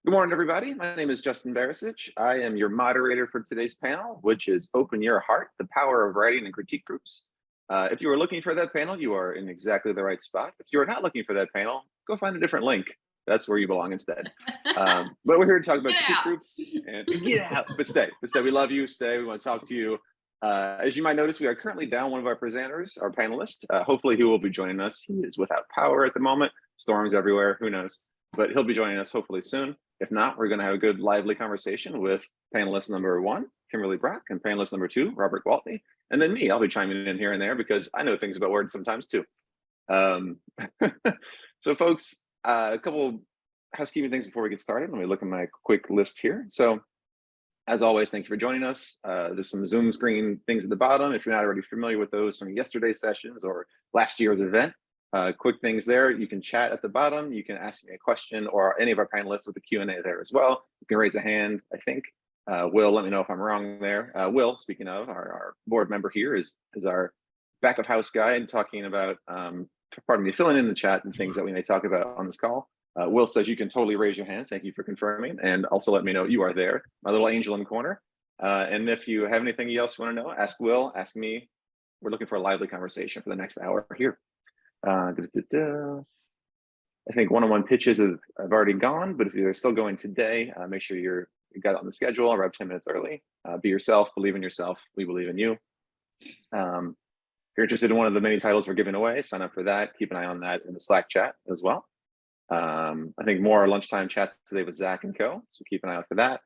Good morning, everybody. My name is Justin Barisich. I am your moderator for today's panel, which is Open Your Heart, the Power of Writing and Critique Groups. If you are looking for that panel, you are in exactly the right spot. If you are not looking for that panel, go find a different link. That's where you belong instead. But we're here to talk about critique groups and get out, but stay. We love you, stay, we want to talk to you. As you might notice, we are currently down one of our presenters, our panelist. Hopefully he will be joining us. He is without power at the moment, storms everywhere, who knows, but he'll be joining us hopefully soon. If not, we're going to have a good, lively conversation with panelist number 1, Kimberly, and panelist number 2, Robert Gwaltney, and then me. I'll be chiming in here and there because I know things about words sometimes too. So folks, a couple housekeeping things before we get started. Let me look at my quick list here. So as always, thank you for joining us. There's some Zoom screen things at the bottom. If you're not already familiar with those from yesterday's sessions or last year's event, quick things there. You can chat at the bottom. You can ask me a question or any of our panelists with the Q&A there as well. You can raise a hand, I think. Will, let me know if I'm wrong there. Will, speaking of, our board member here is our back of house guy and talking about, filling in the chat and things that we may talk about on this call. Will says you can totally raise your hand. Thank you for confirming. And also let me know you are there, my little angel in the corner. And if you have anything else you want to know, ask Will, ask me. We're looking for a lively conversation for the next hour here. I think one-on-one pitches have already gone, but if you're still going today, make sure you got it on the schedule. Arrive 10 minutes early. Be yourself, believe in yourself. We believe in you. If you're interested in one of the many titles we're giving away, sign up for that. Keep an eye on that in the Slack chat as well. I think more lunchtime chats today with Zach and co. So keep an eye out for that.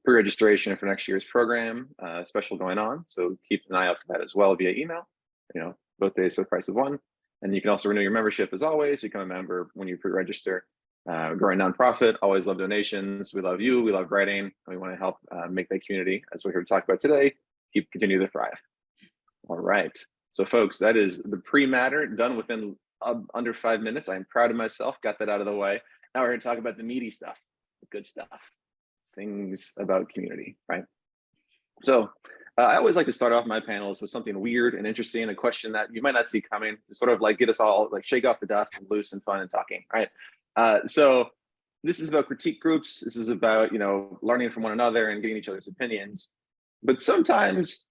Pre-registration for next year's program special going on. So keep an eye out for that as well via email. Both days for the price of one. And you can also renew your membership as always. Become a member when you pre-register. Growing nonprofit, always love donations. We love you, we love writing, and we want to help make that community, as we're here to talk about today, continue to thrive. All right, so folks, that is the pre-matter done within under 5 minutes. I'm proud of myself, got that out of the way. Now we're going to talk about the meaty stuff, the good stuff, things about community, right? So I always like to start off my panels with something weird and interesting, a question that you might not see coming, to sort of like get us all like shake off the dust and loose and fun and talking, right? So this is about critique groups. This is about, learning from one another and getting each other's opinions. But sometimes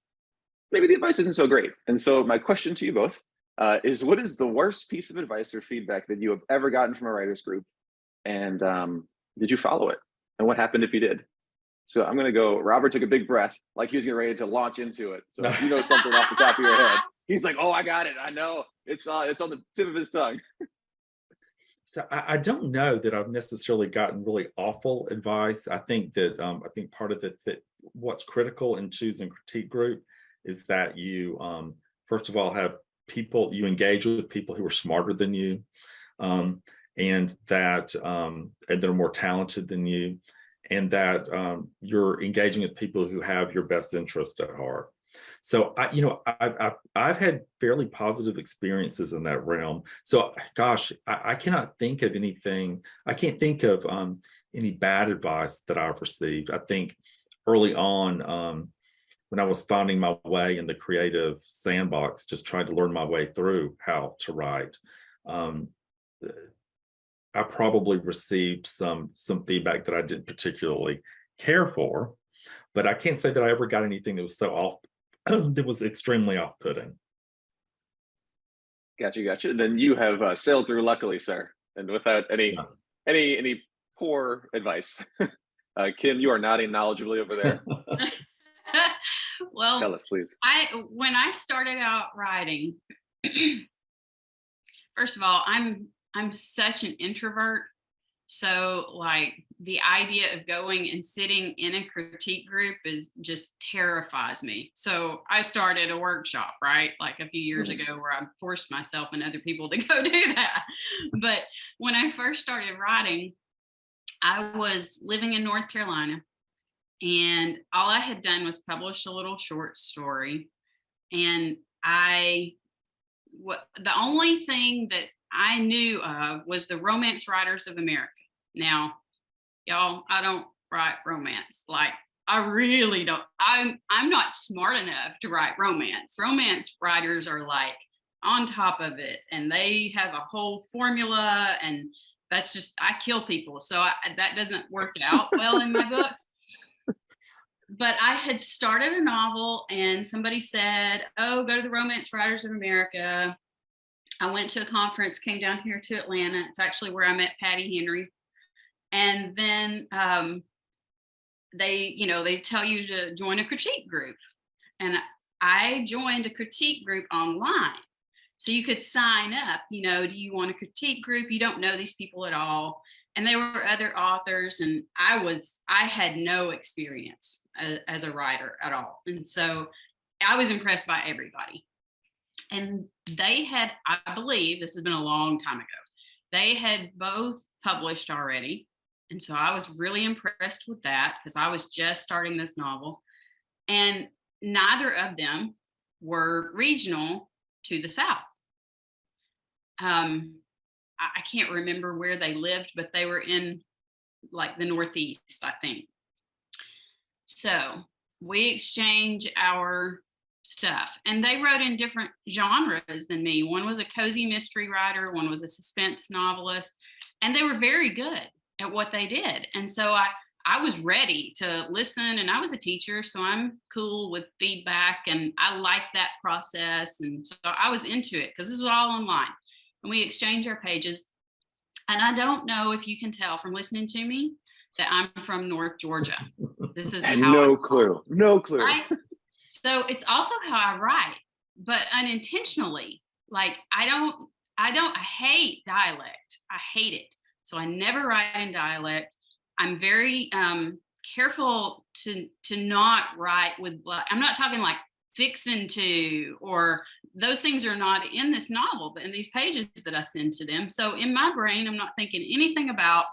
maybe the advice isn't so great. And so my question to you both is, what is the worst piece of advice or feedback that you have ever gotten from a writers group? And did you follow it? And what happened if you did? So I'm going to go, Robert took a big breath, like he was getting ready to launch into it. So if you know something off the top of your head, he's like, oh, I got it. I know. It's on the tip of his tongue. So I don't know that I've necessarily gotten really awful advice. I think that part of it, that what's critical in choosing critique group is that you, first of all, have people, you engage with people who are smarter than you, and that are more talented than you. And that you're engaging with people who have your best interest at heart. So I've had fairly positive experiences in that realm. So gosh, I cannot think of anything. I can't think of any bad advice that I've received. I think early on, when I was finding my way in the creative sandbox, just trying to learn my way through how to write, I probably received some feedback that I didn't particularly care for, but I can't say that I ever got anything that was so off, that was extremely off-putting. Gotcha. Then you have sailed through luckily, sir, and without any poor advice. Kim, you are nodding knowledgeably over there. Well, tell us, please. When I started out writing, first of all, I'm such an introvert. So like the idea of going and sitting in a critique group just terrifies me. So I started a workshop, right? Like a few years ago, where I forced myself and other people to go do that. But when I first started writing, I was living in North Carolina, and all I had done was publish a little short story. And the only thing that I knew of was the Romance Writers of America. Now, y'all, I don't write romance. Like, I really don't. I'm not smart enough to write romance. Romance writers are like on top of it, and they have a whole formula, and that's just, I kill people. So that doesn't work out well in my books. But I had started a novel and somebody said, oh, go to the Romance Writers of America. I went to a conference, came down here to Atlanta. It's actually where I met Patty Henry. And then they tell you to join a critique group. And I joined a critique group online. So you could sign up, do you want a critique group? You don't know these people at all. And there were other authors, and I had no experience as a writer at all. And so I was impressed by everybody. And they had, I believe, this has been a long time ago, they had both published already. And so I was really impressed with that because I was just starting this novel. And neither of them were regional to the South. I can't remember where they lived, but they were in like the Northeast, I think. So we exchange our stuff, and they wrote in different genres than me. One was a cozy mystery writer, one was a suspense novelist, and they were very good at what they did. And so I was ready to listen, and I was a teacher, so I'm cool with feedback, and I like that process. And so I was into it because this was all online. And we exchanged our pages. And I don't know if you can tell from listening to me that I'm from North Georgia. This is how no clue. Right? So it's also how I write, but unintentionally. Like I hate dialect. I hate it. So I never write in dialect. I'm very careful to not write with, I'm not talking like fixin' to, or those things are not in this novel, but in these pages that I send to them. So in my brain, I'm not thinking anything about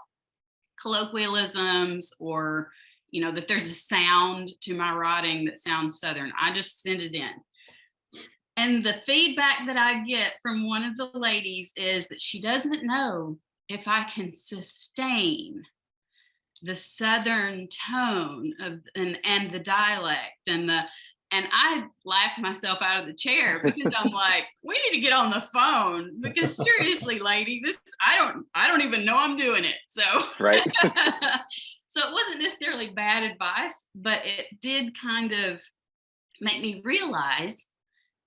colloquialisms or, that there's a sound to my writing that sounds Southern. I just send it in. And the feedback that I get from one of the ladies is that she doesn't know if I can sustain the Southern tone of and the dialect and I laughed myself out of the chair because I'm like, we need to get on the phone because seriously, lady, I don't even know I'm doing it. So right. So it wasn't necessarily bad advice, but it did kind of make me realize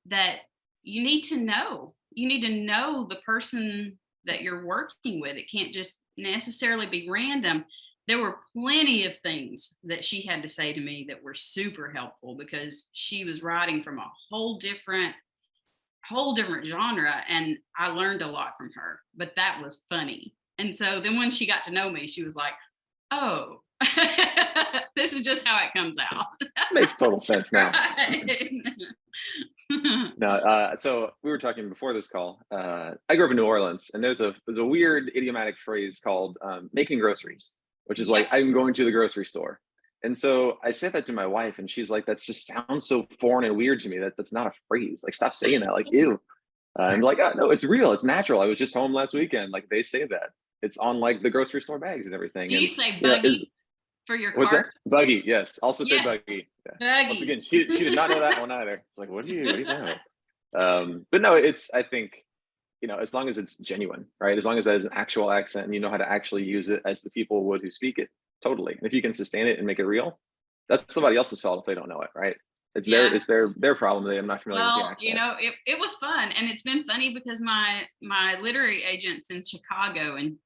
that you need to know the person that you're working with. It can't just necessarily be random. There were plenty of things that she had to say to me that were super helpful because she was writing from a whole different genre, and I learned a lot from her, but that was funny. And so then when she got to know me, she was like, oh, this is just how it comes out. Makes total sense now. Right. No, so we were talking before this call. I grew up in New Orleans, and there's a weird idiomatic phrase called making groceries, which is like, I'm going to the grocery store. And so I said that to my wife, and she's like, that just sounds so foreign and weird to me. That's not a phrase. Like, stop saying that. Like, ew. I'm like, oh, no, it's real. It's natural. I was just home last weekend. Like, they say that. It's on like the grocery store bags and everything. Do you say buggy for your what's cart? That? Buggy, yes. Also say Yes. buggy. Yeah. Buggy. Once again, she did not know that one either. It's like, what are you talking about? But no, I think, as long as it's genuine, right? As long as that is an actual accent and you know how to actually use it as the people would who speak it, totally. And if you can sustain it and make it real, that's somebody else's fault if they don't know it, right? It's their problem. I'm not familiar with the accent. It was fun, and it's been funny because my literary agent's in Chicago, and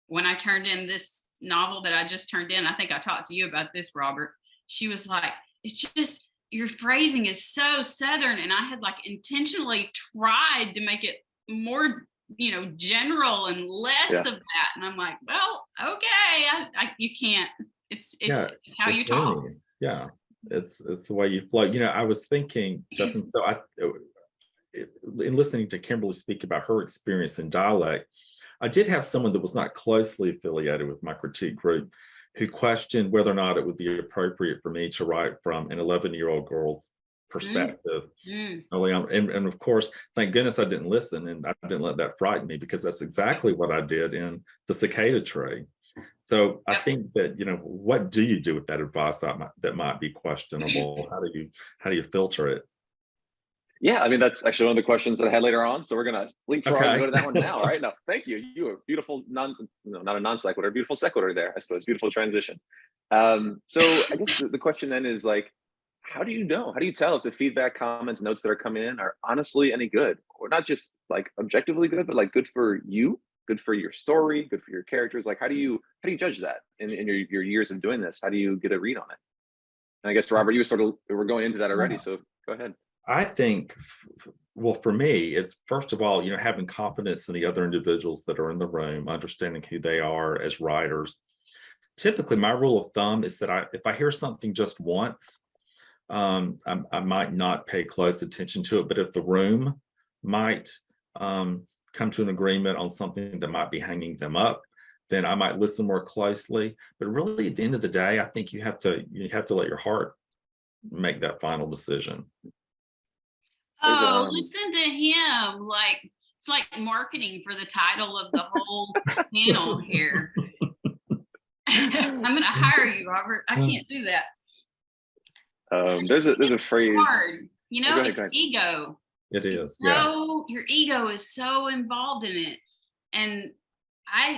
when I turned in this novel that I just turned in, I think I talked to you about this, Robert. She was like, it's just your phrasing is so Southern, and I had like intentionally tried to make it more general and less of that. And I'm like, well, okay, you can't. It's how you talk. Yeah, it's the way you flow. I was thinking, Justin. So in listening to Kimberly speak about her experience in dialect, I did have someone that was not closely affiliated with my critique group who questioned whether or not it would be appropriate for me to write from an 11-year-old girl's perspective early on. And of course, thank goodness I didn't listen, and I didn't let that frighten me, because that's exactly what I did in The Cicada Tree. So I think that, what do you do with that advice that might be questionable? How do you filter it? Yeah, I mean, that's actually one of the questions that I had later on. So we're gonna leapfrog and Okay. go to that one now. All right. No, thank you. You were beautiful, not a non sequitur, beautiful sequitur there, I suppose. Beautiful transition. So I guess the question then is like, how do you know? How do you tell if the feedback, comments, notes that are coming in are honestly any good, or not just like objectively good, but like good for you, good for your story, good for your characters? Like, how do you judge that in your years of doing this? How do you get a read on it? And I guess Robert, you sort of were going into that already, so go ahead. I think, well, for me, it's first of all, having confidence in the other individuals that are in the room, understanding who they are as writers. Typically, my rule of thumb is that if I hear something just once, I might not pay close attention to it. But if the room might come to an agreement on something that might be hanging them up, then I might listen more closely. But really, at the end of the day, I think you have to let your heart make that final decision. Oh, listen to him. Like, it's like marketing for the title of the whole panel here. I'm going to hire you, Robert. I can't do that. There's a phrase. Hard. It's ego. It is. So your ego is so involved in it. And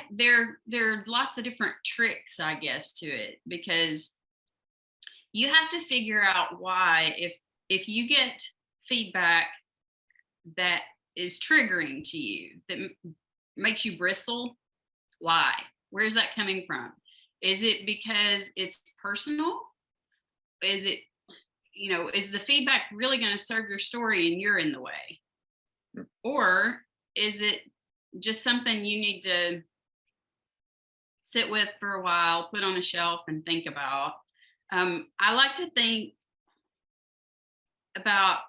there are lots of different tricks, I guess, to it, because you have to figure out why, if you get feedback that is triggering to you, that makes you bristle, why? Where's that coming from? Is it because it's personal? Is it, is the feedback really going to serve your story and you're in the way? Or is it just something you need to sit with for a while, put on a shelf and think about? I like to think about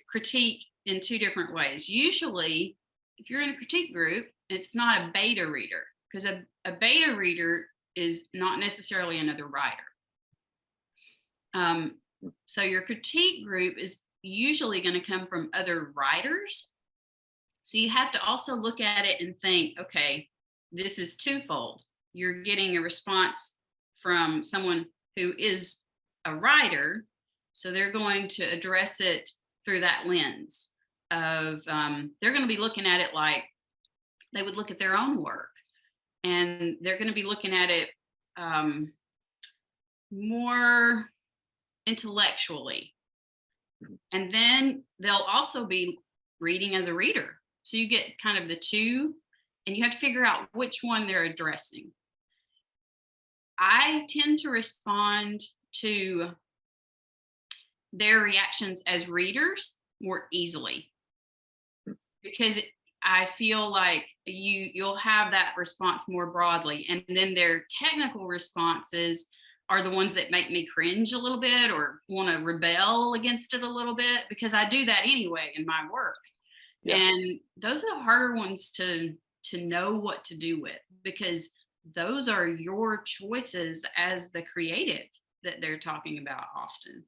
critique in two different ways. Usually, if you're in a critique group, it's not a beta reader, because a beta reader is not necessarily another writer. So your critique group is usually going to come from other writers. So you have to also look at it and think, okay, this is twofold. You're getting a response from someone who is a writer, so they're going to address it through that lens of, they're going to be looking at it like they would look at their own work, and they're going to be looking at it more intellectually. And then they'll also be reading as a reader. So you get kind of the two, and you have to figure out which one they're addressing. I tend to respond to their reactions as readers more easily, because I feel like you'll have that response more broadly, and then their technical responses are the ones that make me cringe a little bit or want to rebel against it a little bit, because I do that anyway in my work. Yeah. And those are the harder ones to know what to do with, because those are your choices as the creative that they're talking about often.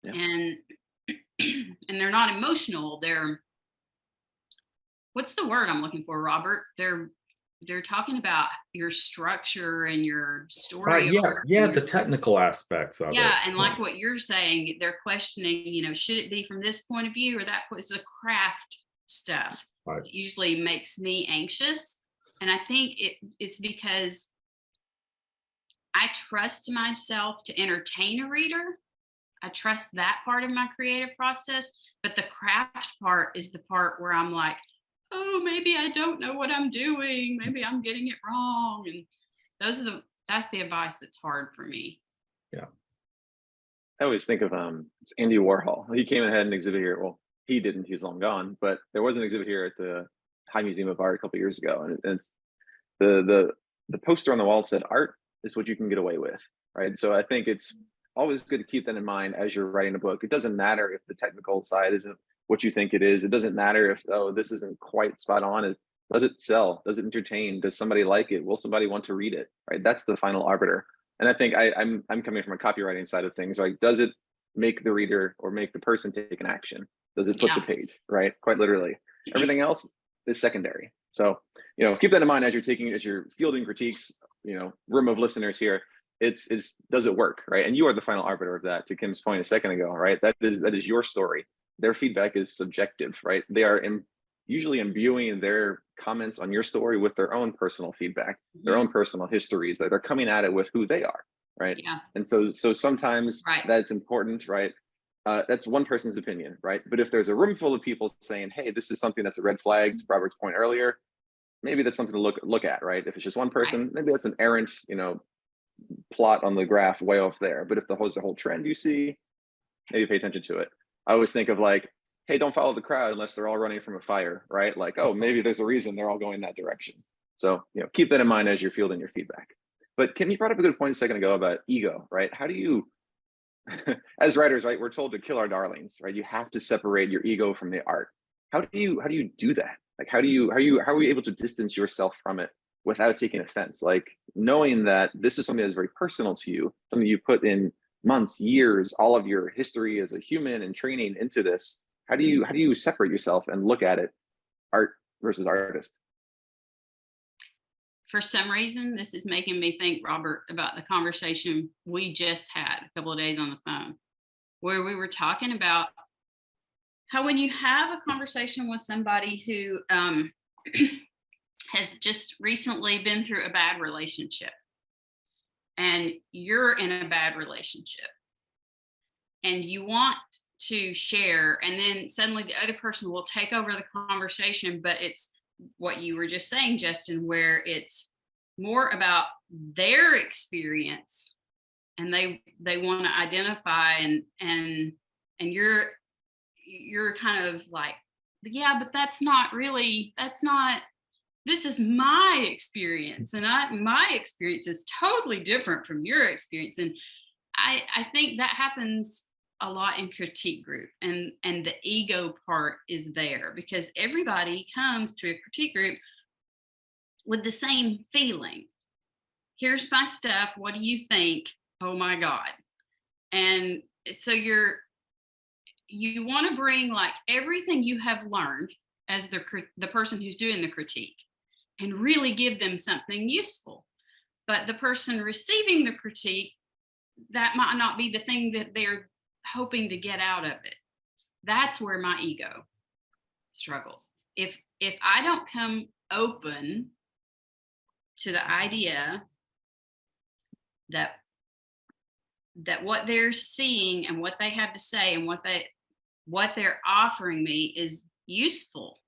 Yeah. And they're not emotional. They're, what's the word I'm looking for, Robert? They're talking about your structure and your story. The technical aspects of it. Yeah, and like what you're saying, they're questioning, should it be from this point of view or that point? So the craft stuff usually makes me anxious. And I think it's because I trust myself to entertain a reader. I trust that part of my creative process, but the craft part is the part where I'm like, oh, maybe I don't know what I'm doing. Maybe I'm getting it wrong. And that's the advice that's hard for me. Yeah. I always think of it's Andy Warhol. He came and had an exhibit here. Well, he didn't, he's long gone, but there was an exhibit here at the High Museum of Art a couple of years ago. And it's the poster on the wall said, art is what you can get away with. Right. So I think it's always good to keep that in mind as you're writing a book. It doesn't matter if the technical side isn't what you think it is. It doesn't matter if, this isn't quite spot on. Does it sell? Does it entertain? Does somebody like it? Will somebody want to read it? Right. That's the final arbiter. And I think I'm coming from a copywriting side of things. Like, does it make the reader or make the person take an action? Does it flip the page? Right. Quite literally. Everything else is secondary. So, keep that in mind as you're fielding critiques, room of listeners here. It's does it work? Right. And you are the final arbiter of that, to Kim's point a second ago. Right. That is your story. their feedback is subjective, right? They are usually imbuing their comments on your story with their own personal feedback, their own personal histories, that they're coming at it with who they are, right? Yeah. And so sometimes Right. that's important, right? That's one person's opinion, right? But if there's a room full of people saying, hey, this is something that's a red flag, to Robert's point earlier, maybe that's something to look at, right? If it's just one person, maybe that's an errant, plot on the graph way off there. But if there's a whole trend you see, maybe pay attention to it. I always think of like, hey, don't follow the crowd unless they're all running from a fire, right? Like, oh, maybe there's a reason they're all going that direction. So, keep that in mind as you're fielding your feedback. But Kim, you brought up a good point a second ago about ego, right? How do you, as writers, right, we're told to kill our darlings, right? You have to separate your ego from the art. How do you do that? Like, how are you able to distance yourself from it without taking offense? Like, knowing that this is something that's very personal to you, something you put in months, years, all of your history as a human and training into this. How do you separate yourself and look at it, art versus artist? For some reason, this is making me think, Robert, about the conversation we just had a couple of days on the phone, where we were talking about how when you have a conversation with somebody who has just recently been through a bad relationship, and you're in a bad relationship, and you want to share, and then suddenly the other person will take over the conversation, but it's what you were just saying, Justin, where it's more about their experience, and they want to identify, and you're kind of like, yeah, but that's not, this is my experience, and my experience is totally different from your experience. And I think that happens a lot in critique group, and the ego part is there because everybody comes to a critique group with the same feeling. Here's my stuff. What do you think? Oh my God. And so you want to bring like everything you have learned as the person who's doing the critique and really give them something useful. But the person receiving the critique, that might not be the thing that they're hoping to get out of it. That's where my ego struggles. If I don't come open to the idea that what they're seeing and what they have to say and what they're offering me is useful,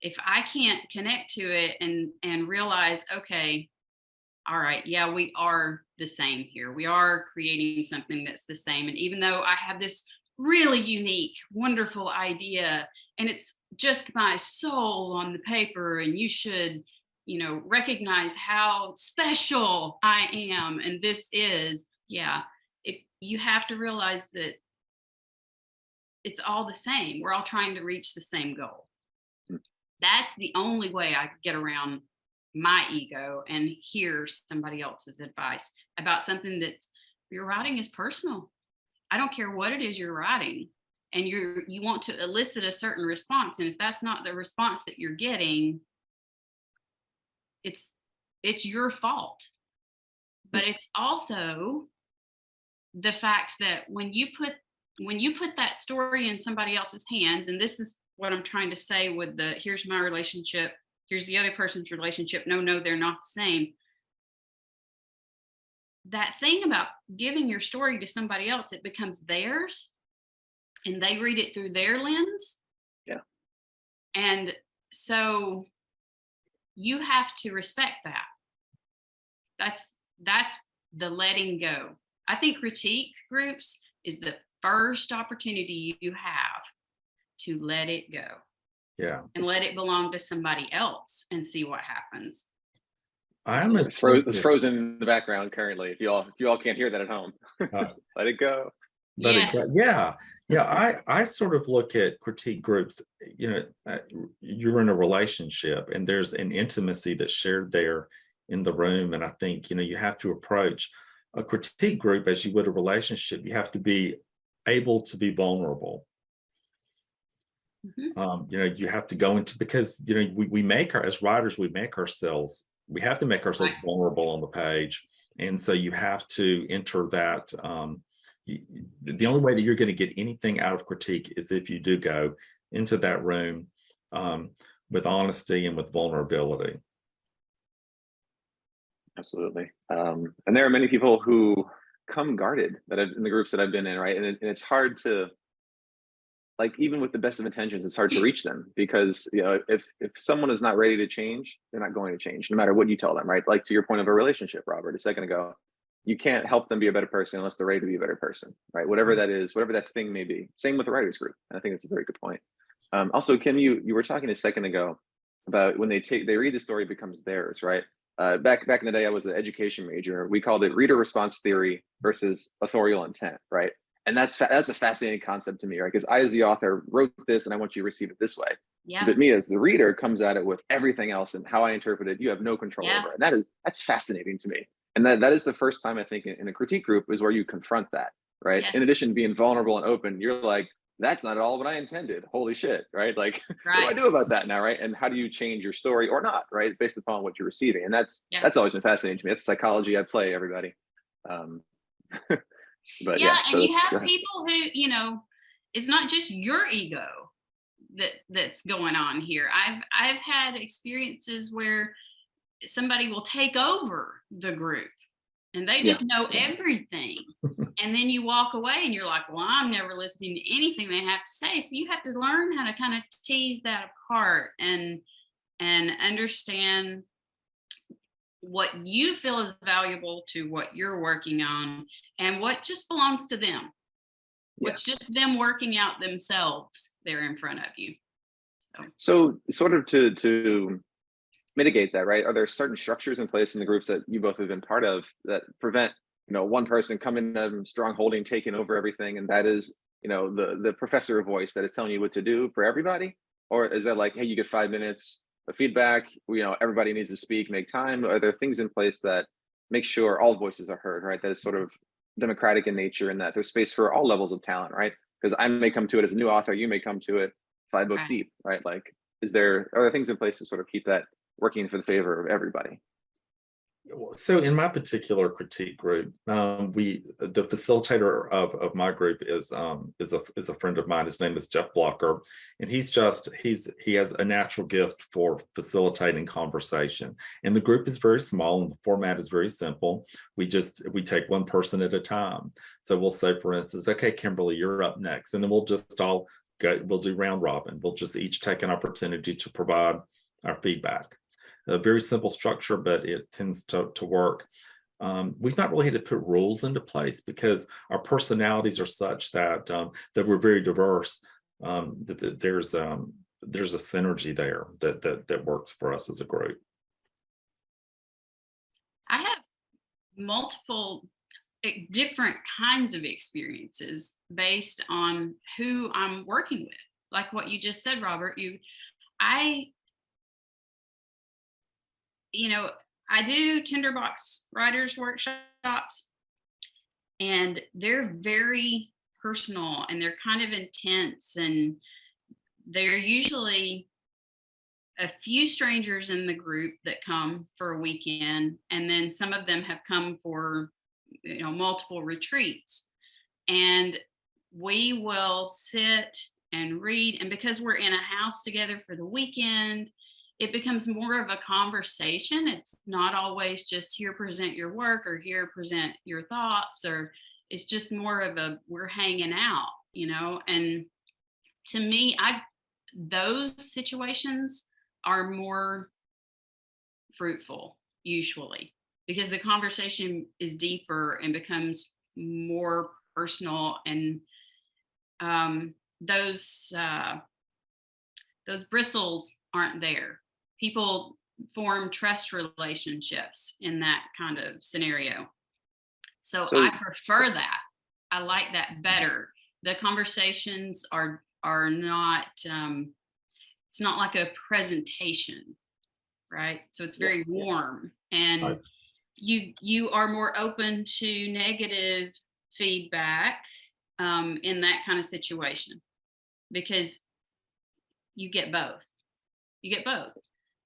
if I can't connect to it and realize, okay, all right, yeah, we are the same here. We are creating something that's the same. And even though I have this really unique, wonderful idea, and it's just my soul on the paper, and you should, recognize how special I am. And this is, you have to realize that it's all the same. We're all trying to reach the same goal. That's the only way I get around my ego and hear somebody else's advice about something that your writing is personal. I don't care what it is you're writing, and you want to elicit a certain response, and if that's not the response that you're getting, it's your fault. But it's also the fact that when you put that story in somebody else's hands, and this is what I'm trying to say with here's my relationship, here's the other person's relationship, no, they're not the same. That thing about giving your story to somebody else, it becomes theirs, and they read it through their lens. Yeah. And so you have to respect that. That's the letting go. I think critique groups is the first opportunity you have to let it go. Yeah. And let it belong to somebody else and see what happens. I almost it's frozen in the background currently. If you all can't hear that at home, let it go. Let yes. it go. Yeah. Yeah. I sort of look at critique groups, you're in a relationship and there's an intimacy that's shared there in the room. And I think, you have to approach a critique group as you would a relationship. You have to be able to be vulnerable. Mm-hmm. You have to go into, because, we make as writers, we have to make ourselves vulnerable on the page. And so you have to enter that The only way that you're going to get anything out of critique is if you do go into that room with honesty and with vulnerability. Absolutely. And there are many people who come guarded in the groups that I've been in, right? And it's hard to, like, even with the best of intentions, it's hard to reach them because, you know, if someone is not ready to change, they're not going to change no matter what you tell them, right? Like to your point of a relationship, Robert, a second ago, you can't help them be a better person unless they're ready to be a better person, right? Whatever that is, whatever that thing may be. Same with the writers group. And I think that's a very good point. Also, Kim, you were talking a second ago about when they read the story, it becomes theirs, right? Back in the day, I was an education major. We called it reader response theory versus authorial intent, right? And that's a fascinating concept to me, right? Because I, as the author, wrote this and I want you to receive it this way. Yeah. But me, as the reader, comes at it with everything else and how I interpret it, you have no control over. And that's fascinating to me. And that is the first time I think in a critique group is where you confront that, right? Yes. In addition to being vulnerable and open, you're like, that's not at all what I intended. Holy shit, right? Like, what do I do about that now, right? And how do you change your story or not, right? Based upon what you're receiving. And that's always been fascinating to me. That's psychology at play, everybody. But and you have people who, you know, it's not just your ego that's going on here. I've had experiences where somebody will take over the group and they just know everything. And then you walk away and you're like, well, I'm never listening to anything they have to say. So you have to learn how to kind of tease that apart and understand what you feel is valuable to what you're working on and what just belongs to them. What's just them working out themselves there in front of you. So sort of to mitigate that, right? Are there certain structures in place in the groups that you both have been part of that prevent, you know, one person coming in strong holding, taking over everything, and that is, you know, the professor voice that is telling you what to do for everybody? Or is that like, hey, you get 5 minutes of feedback, you know, everybody needs to speak, make time? Are there things in place that make sure all voices are heard, right? That is sort of democratic in nature and that there's space for all levels of talent, right? Because I may come to it as a new author, you may come to it 5 books deep, right? Like, are there things in place to sort of keep that working for the favor of everybody? So in my particular critique group, the facilitator of my group is a friend of mine. His name is Jeff Blocker, and he has a natural gift for facilitating conversation. And the group is very small, and the format is very simple. We take one person at a time. So we'll say, for instance, okay, Kimberly, you're up next, and then we'll just all go. We'll do round robin. We'll just each take an opportunity to provide our feedback. A very simple structure, but it tends to work. We've not really had to put rules into place because our personalities are such that we're very diverse. That there's a synergy there that works for us as a group. I have multiple different kinds of experiences based on who I'm working with. Like what you just said, Robert, I do tinderbox writers workshops, and they're very personal and they're kind of intense, and they're usually a few strangers in the group that come for a weekend, and then some of them have come for, you know, multiple retreats, and we will sit and read, and because we're in a house together for the weekend, it becomes more of a conversation. It's not always just here, present your work, or here, present your thoughts, or it's just more of we're hanging out, you know. And to me, those situations are more fruitful usually because the conversation is deeper and becomes more personal, and those bristles aren't there. People form trust relationships in that kind of scenario. So I prefer that. I like that better. The conversations are not, it's not like a presentation, right? So it's very warm, and you are more open to negative feedback in that kind of situation because you get both.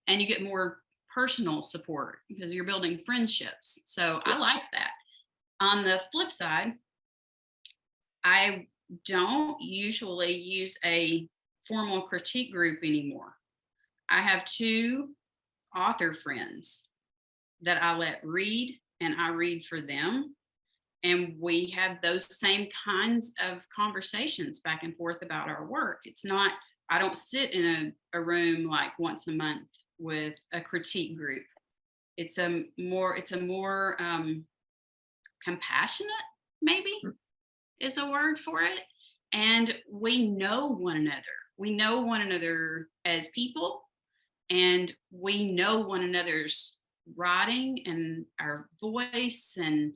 And you get more personal support because you're building friendships. So I like that. On the flip side, I don't usually use a formal critique group anymore. I have 2 author friends that I let read, and I read for them. And we have those same kinds of conversations back and forth about our work. It's not, I don't sit in a room like once a month with a critique group. It's a more compassionate, maybe is a word for it. And we know one another. We know one another as people, and we know one another's writing and our voice, and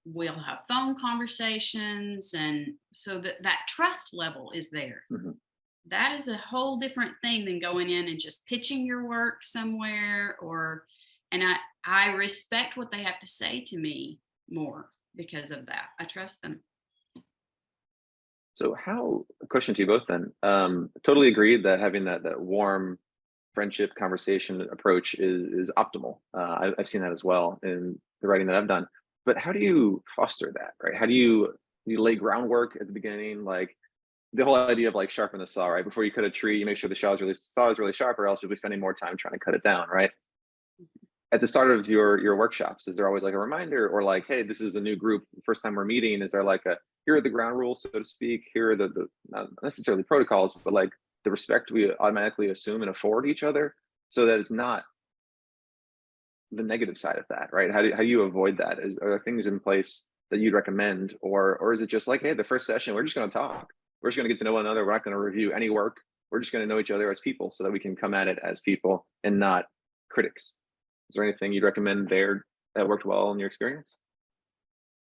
we'll have phone conversations. And so that trust level is there. Mhm. That is a whole different thing than going in and just pitching your work somewhere, and I respect what they have to say to me more because of that. I trust them. So a question to you both then. Totally agreed that having that warm friendship conversation approach is optimal. I've seen that as well in the writing that I've done. But how do you foster that, right? How do you lay groundwork at the beginning? Like the whole idea of like sharpen the saw, right? Before you cut a tree, you make sure the saw is really sharp, or else you'll be spending more time trying to cut it down, right? At the start of your workshops, is there always like a reminder, or like, hey, this is a new group, first time we're meeting? Is there like here are the ground rules, so to speak? Here are the not necessarily protocols, but like the respect we automatically assume and afford each other, so that it's not the negative side of that, right? How do you avoid that? Are there things in place that you'd recommend, or is it just like, hey, the first session, we're just going to talk, we're just going to get to know one another, we're not going to review any work, we're just going to know each other as people, so that we can come at it as people and not critics? Is there anything you'd recommend there that worked well in your experience?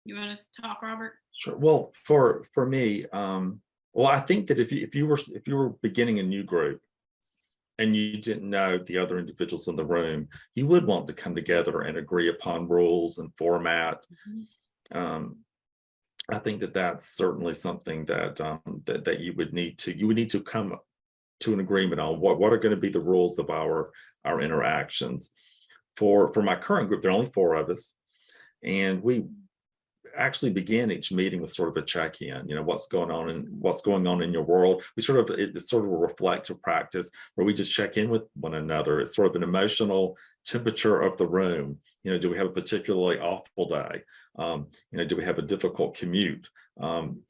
You want to talk, Robert? Sure. Well, for me, well, I think that if you were beginning a new group and you didn't know the other individuals in the room, you would want to come together and agree upon rules and format. I think that that's certainly something that that you would need to come to an agreement on what are going to be the rules of our interactions. For my current group, there are only 4 of us, and we actually begin each meeting with sort of a check-in. What's going on in your world. It's sort of a reflective practice where we just check in with one another. It's sort of an emotional temperature of the room. Do we have a particularly awful day? Do we have a difficult commute?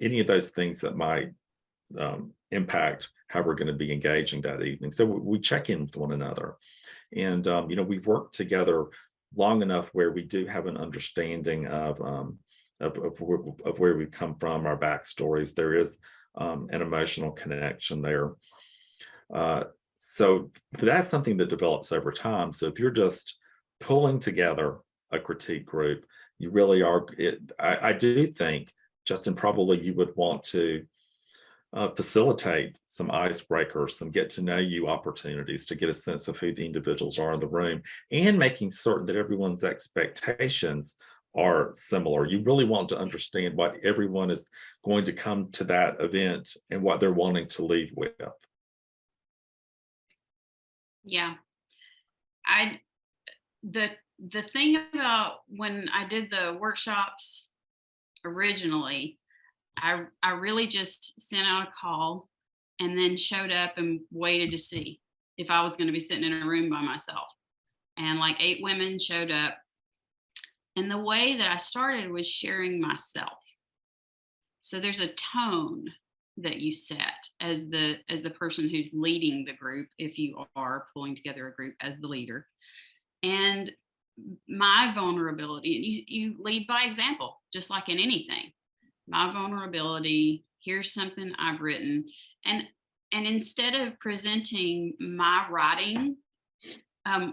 Any of those things that might impact how we're going to be engaging that evening. So we check in with one another. And we've worked together long enough where we do have an understanding of where we come from, our backstories. There is an emotional connection there. So that's something that develops over time. So if you're just pulling together a critique group, you really are. I do think, Justin, probably you would want to facilitate some icebreakers, some get to know you opportunities to get a sense of who the individuals are in the room, and making certain that everyone's expectations are similar. You really want to understand what everyone is going to come to that event and what they're wanting to leave with. Yeah. The thing about when I did the workshops originally, I really just sent out a call and then showed up and waited to see if I was going to be sitting in a room by myself. And like 8 women showed up. And the way that I started was sharing myself. So there's a tone that you set as the person who's leading the group, if you are pulling together a group as the leader. And my vulnerability, and you lead by example, just like in anything. My vulnerability, here's something I've written. And instead of presenting my writing,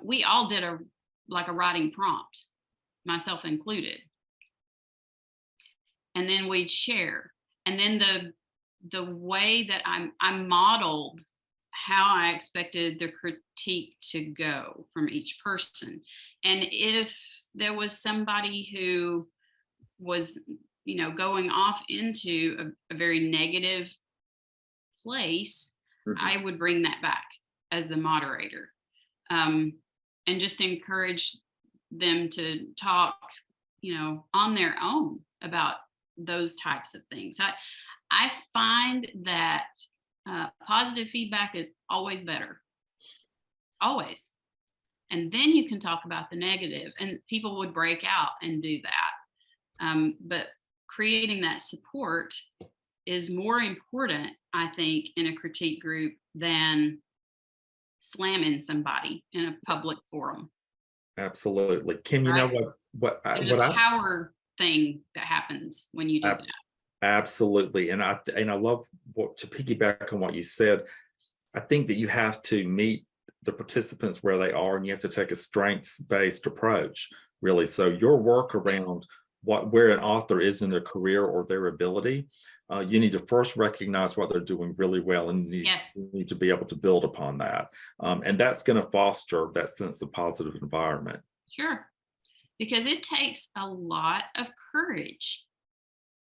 we all did a writing prompt, myself included. And then we'd share. And then the way that I modeled how I expected the critique to go from each person. And if there was somebody who was going off into a very negative place, I would bring that back as the moderator, and just encourage them to talk, on their own about those types of things. I find that positive feedback is always better, always. And then you can talk about the negative, and people would break out and do that. But creating that support is more important, I think, in a critique group than slamming somebody in a public forum. Absolutely. Kim, you know Right. what There's a power thing that happens when you do that. Absolutely. And I love to piggyback on what you said. I think that you have to meet the participants where they are, and you have to take a strengths-based approach, really. So your work around where an author is in their career or their ability, you need to first recognize what they're doing really well, and you need to be able to build upon that. And that's going to foster that sense of positive environment. Sure. Because it takes a lot of courage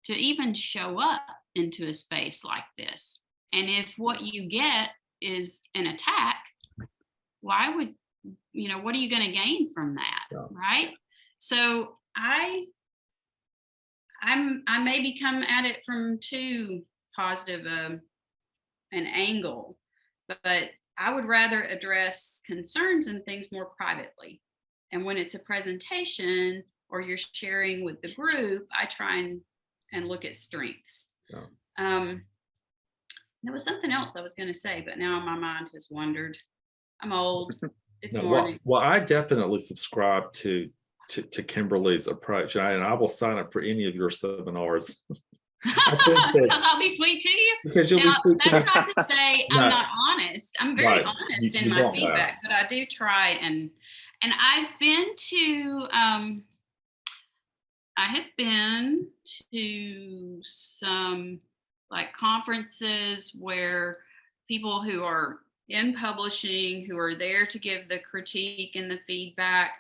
to even show up into a space like this. And if what you get is an attack, why would, what are you going to gain from that? Yeah. Right. So I maybe come at it from too positive an angle, but I would rather address concerns and things more privately. And when it's a presentation or you're sharing with the group, I try and look at strengths. Yeah. There was something else I was going to say, but now my mind has wandered. I'm old. It's morning. Well, I definitely subscribe to Kimberly's approach, and I will sign up for any of your seminars. Because I'll be sweet to you. Because you'll be sweet to me. That's not to say I'm not honest. I'm very honest in my feedback, but I do try and I've been to I have been to some like conferences where people who are in publishing, who are there to give the critique and the feedback,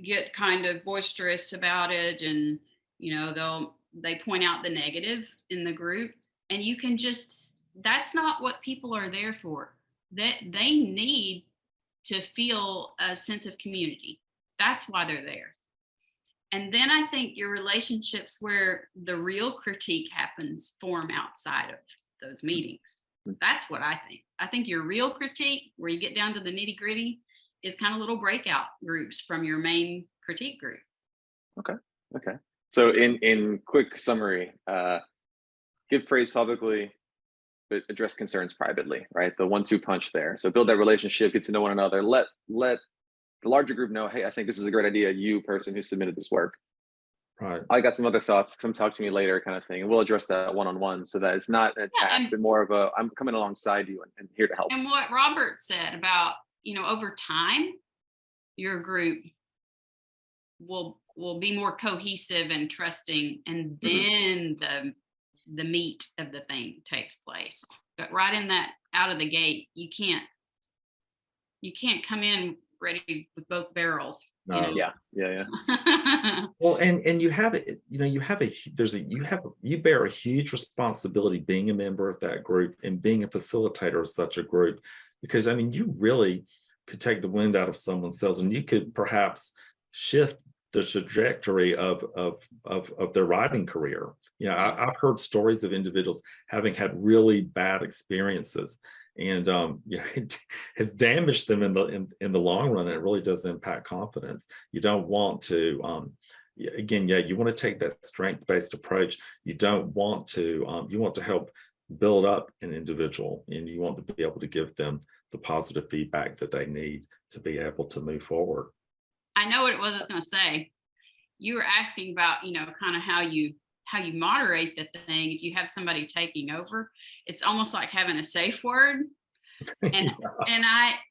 get kind of boisterous about it, and they point out the negative in the group, and you can that's not what people are there for. That they need to feel a sense of community. That's why they're there. And then I think your relationships where the real critique happens form outside of those meetings. That's what I think. I think your real critique, where you get down to the nitty gritty, is kind of little breakout groups from your main critique group. Okay. So in quick summary, give praise publicly, but address concerns privately, right? The 1-2 punch there. So build that relationship, get to know one another, let the larger group know, hey, I think this is a great idea, you person who submitted this work. Right. I got some other thoughts, come talk to me later kind of thing. And we'll address that one-on-one so that it's not an attack, but more of I'm coming alongside you and here to help. And what Robert said about, over time, your group will be more cohesive and trusting, and then the meat of the thing takes place. But right in that out of the gate, you can't come in ready with both barrels. No. Yeah. Well, and you bear a huge responsibility being a member of that group and being a facilitator of such a group, because you really could take the wind out of someone's sails, and you could perhaps shift the trajectory of their writing career. I've heard stories of individuals having had really bad experiences, and it has damaged them in the long run. And it really does impact confidence. You don't want to you want to take that strength-based approach. You don't want to you want to help build up an individual, and you want to be able to give them the positive feedback that they need to be able to move forward. I know what it was I was going to say. You were asking about, kind of how you moderate the thing. If you have somebody taking over, it's almost like having a safe word. And and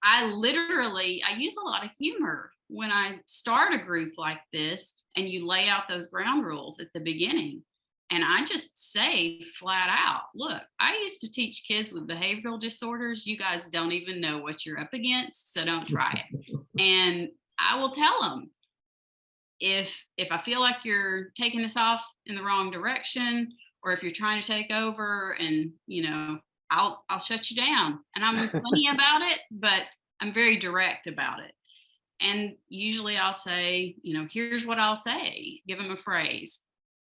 I literally use a lot of humor when I start a group like this, and you lay out those ground rules at the beginning. And I just say flat out, look, I used to teach kids with behavioral disorders. You guys don't even know what you're up against, so don't try it. And I will tell them, if I feel like you're taking us off in the wrong direction, or if you're trying to take over, and I'll shut you down. And I'm funny about it, but I'm very direct about it. And usually I'll say, here's what I'll say, give them a phrase.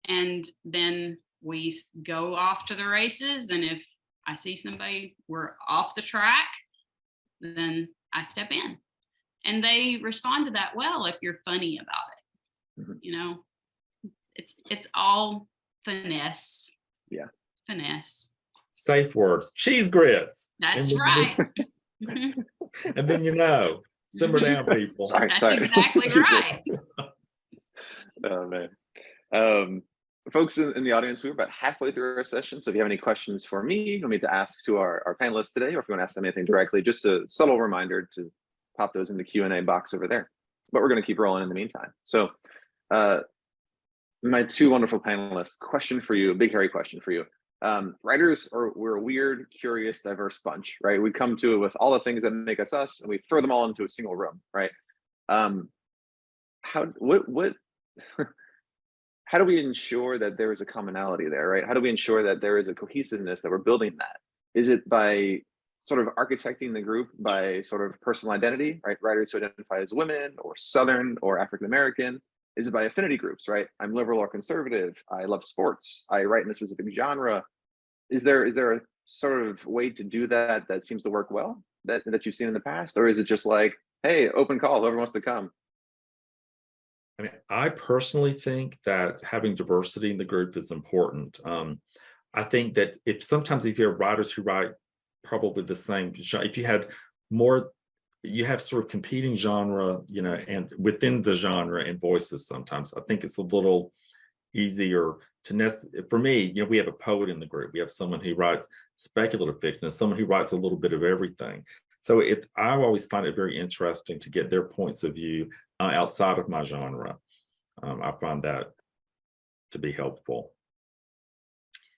And then we go off to the races. And if I see somebody, we're off the track, then I step in. And they respond to that well if you're funny about it. Mhm. You know, it's all finesse. Yeah. Finesse. Safe words, cheese grits. That's And then- right. And then, simmer down, people. Sorry. That's exactly right. Oh man. Folks in the audience, we're about halfway through our session. So if you have any questions for me, you want me to ask to our panelists today, or if you want to ask them anything directly, just a subtle reminder to pop those in the Q&A box over there. But we're going to keep rolling in the meantime. So my two wonderful panelists, question for you, a big hairy question for you. Writers we're a weird, curious, diverse bunch, right? We come to it with all the things that make us us, and we throw them all into a single room, right? How do we ensure that there is a commonality there, right? How do we ensure that there is a cohesiveness, that we're building that? Is it by sort of architecting the group by sort of personal identity, right? Writers who identify as women or Southern or African-American? Is it by affinity groups, right? I'm liberal or conservative. I love sports. I write in a specific genre. Is there a sort of way to do that that seems to work well that you've seen in the past? Or is it just like, hey, open call, whoever wants to come? I mean, I personally think that having diversity in the group is important. I think that if you have writers who write probably the same, if you had more, you have sort of competing genre, and within the genre and voices, sometimes I think it's a little easier to for me, we have a poet in the group. We have someone who writes speculative fiction, and someone who writes a little bit of everything. So I always find it very interesting to get their points of view outside of my genre. I find that to be helpful.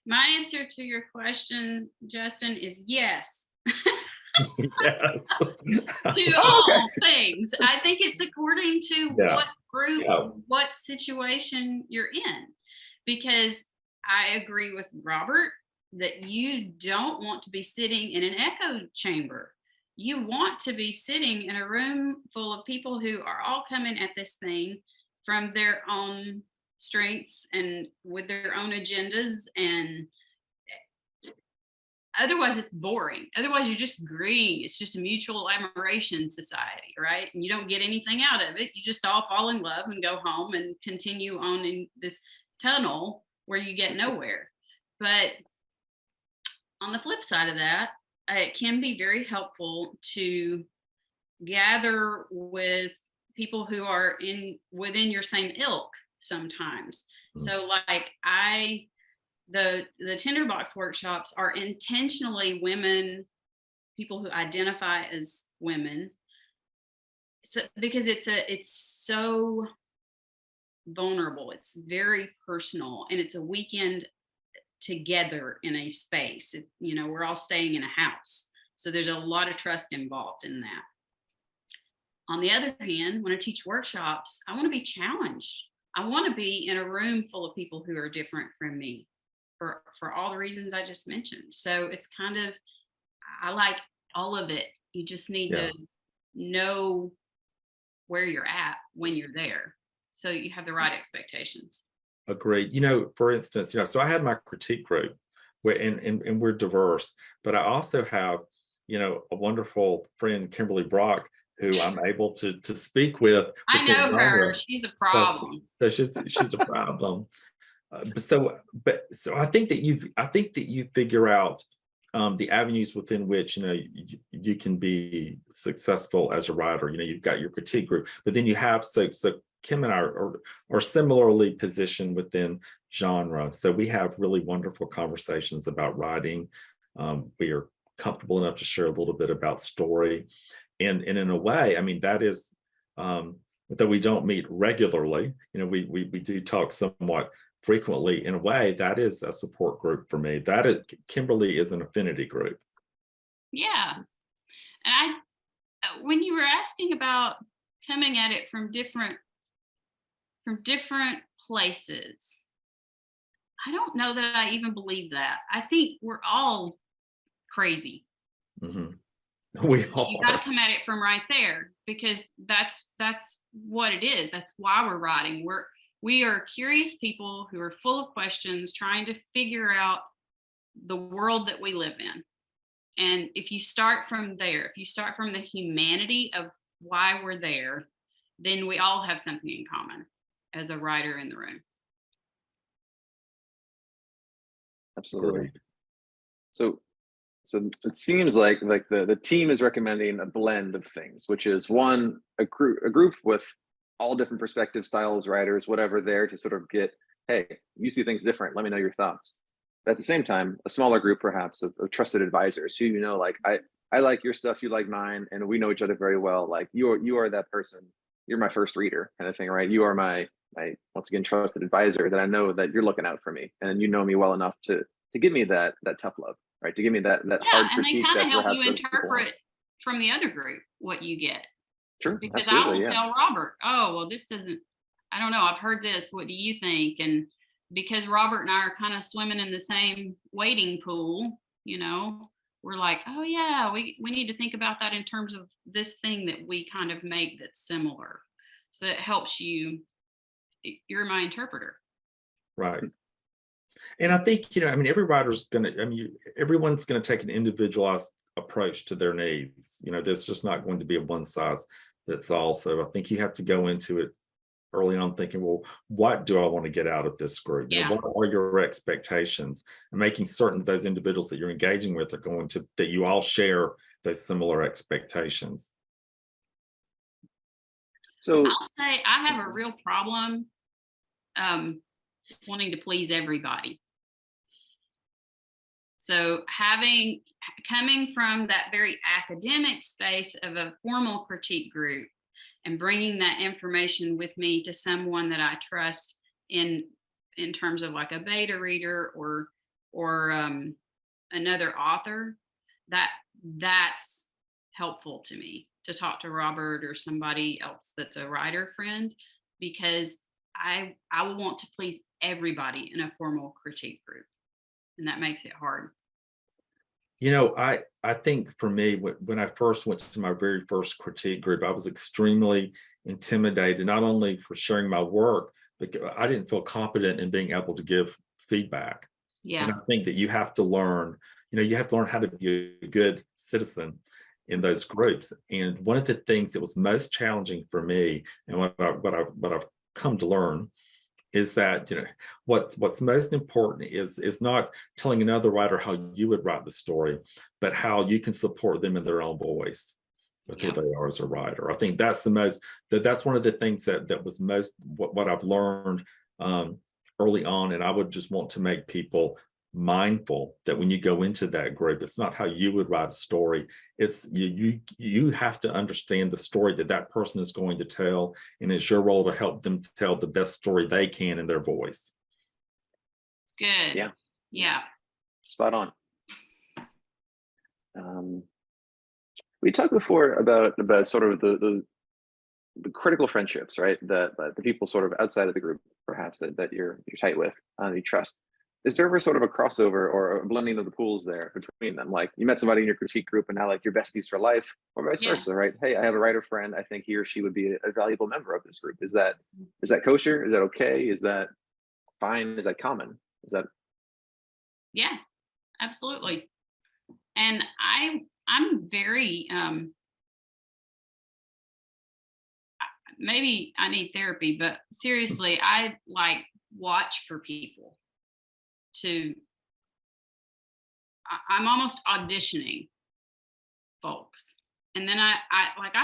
My answer to your question, Justin, is yes. Yes. To all things. I think it's according to what group, what situation you're in. Because I agree with Robert that you don't want to be sitting in an echo chamber. You want to be sitting in a room full of people who are all coming at this thing from their own strengths and with their own agendas, and otherwise it's boring. Otherwise you're just agreeing. It's just a mutual admiration society, right? And you don't get anything out of it. You just all fall in love and go home and continue on in this tunnel where you get nowhere. But on the flip side of that, it can be very helpful to gather with people who are within your same ilk sometimes. So like the Tinderbox workshops are intentionally people who identify as women, because it's so vulnerable, it's very personal, and it's a weekend together in a space. We're all staying in a house, so there's a lot of trust involved in that. On the other hand, when I teach workshops, I want to be challenged. I want to be in a room full of people who are different from me for all the reasons I just mentioned. So it's kind of, I like all of it. You just need to know where you're at when you're there, so you have the right expectations. Agreed. For instance, so I had my critique group where, and we're diverse, but I also have, a wonderful friend, Kimberly Brock, who I'm able to speak with. I know her. She's a problem. So she's a problem. So I think that you figure out the avenues within which you can be successful as a writer. You've got your critique group, but then you have so Kim and I are similarly positioned within genre. So we have really wonderful conversations about writing. We are comfortable enough to share a little bit about story. And in a way, I mean, that is, though we don't meet regularly, we do talk somewhat frequently. In a way, that is a support group for me. Kimberly is an affinity group. Yeah. And when you were asking about coming at it from different places, I don't know that I even believe that. I think we're all crazy. Mm-hmm. We all you got to come at it from right there, because that's what it is. That's why we're writing. We are curious people who are full of questions, trying to figure out the world that we live in. And if you start from there, if you start from the humanity of why we're there, then we all have something in common as a writer in the room. Absolutely. Great. So it seems like the team is recommending a blend of things, which is one, a group with all different perspective styles, writers, whatever, there to sort of get, hey, you see things different, let me know your thoughts. But at the same time, a smaller group perhaps of trusted advisors who, you know, like I like your stuff, you like mine, and we know each other very well. Like you are that person, you're my first reader kind of thing, right? You are my once again trusted advisor, that I know that you're looking out for me and you know me well enough to give me that tough love, right? To give me that Yeah, hard and they critique kind of that help perhaps you other people aren't. interpret from the other group what you get. Sure, Because I absolutely, will yeah. tell Robert, oh, well, this doesn't, I don't know, I've heard this, what do you think? And because Robert and I are kind of swimming in the same wading pool, you know, we're like, oh yeah, we need to think about that in terms of this thing that we kind of make that's similar. So that helps you. You're my interpreter. Right. And I think, you know, I mean, every writer's going to, I mean, everyone's going to take an individualized approach to their needs. You know, there's just not going to be a one size fits all. So I think you have to go into it early on thinking, well, what do I want to get out of this group? You know, Yeah. what are your expectations? And making certain that those individuals that you're engaging with are going to, that you all share those similar expectations. So I'll say I have a real problem wanting to please everybody. So coming from that very academic space of a formal critique group and bringing that information with me to someone that I trust in terms of like a beta reader or another author, that's helpful to me to talk to Robert or somebody else that's a writer friend, because I will want to please everybody in a formal critique group, and that makes it hard. You know, I think for me, when I first went to my very first critique group, I was extremely intimidated, not only for sharing my work, but I didn't feel confident in being able to give feedback. And Yeah. I think that you have to learn, you know, you have to learn how to be a good citizen in those groups. And one of the things that was most challenging for me, and what I've come to learn, is that, you know, what's most important is not telling another writer how you would write the story, but how you can support them in their own voice with who Yeah. they are as a writer. I think that's that's one of the things that was most what I've learned early on. And I would just want to make people mindful that when you go into that group, it's not how you would write a story. It's you have to understand the story that person is going to tell, and it's your role to help them tell the best story they can in their voice. Good. yeah, Yeah. spot on. We talked before about sort of the critical friendships, right? That the people sort of outside of the group, perhaps that you're tight with, you trust. Is there ever sort of a crossover or a blending of the pools there between them? Like you met somebody in your critique group and now like you're besties for life, or vice Yeah. versa, right? Hey, I have a writer friend. I think he or she would be a valuable member of this group. Is that kosher? Is that okay? Is that fine? Is that common? Is that? Yeah, absolutely. And I'm very maybe I need therapy, but seriously, I like watch for people to I'm almost auditioning folks. And then I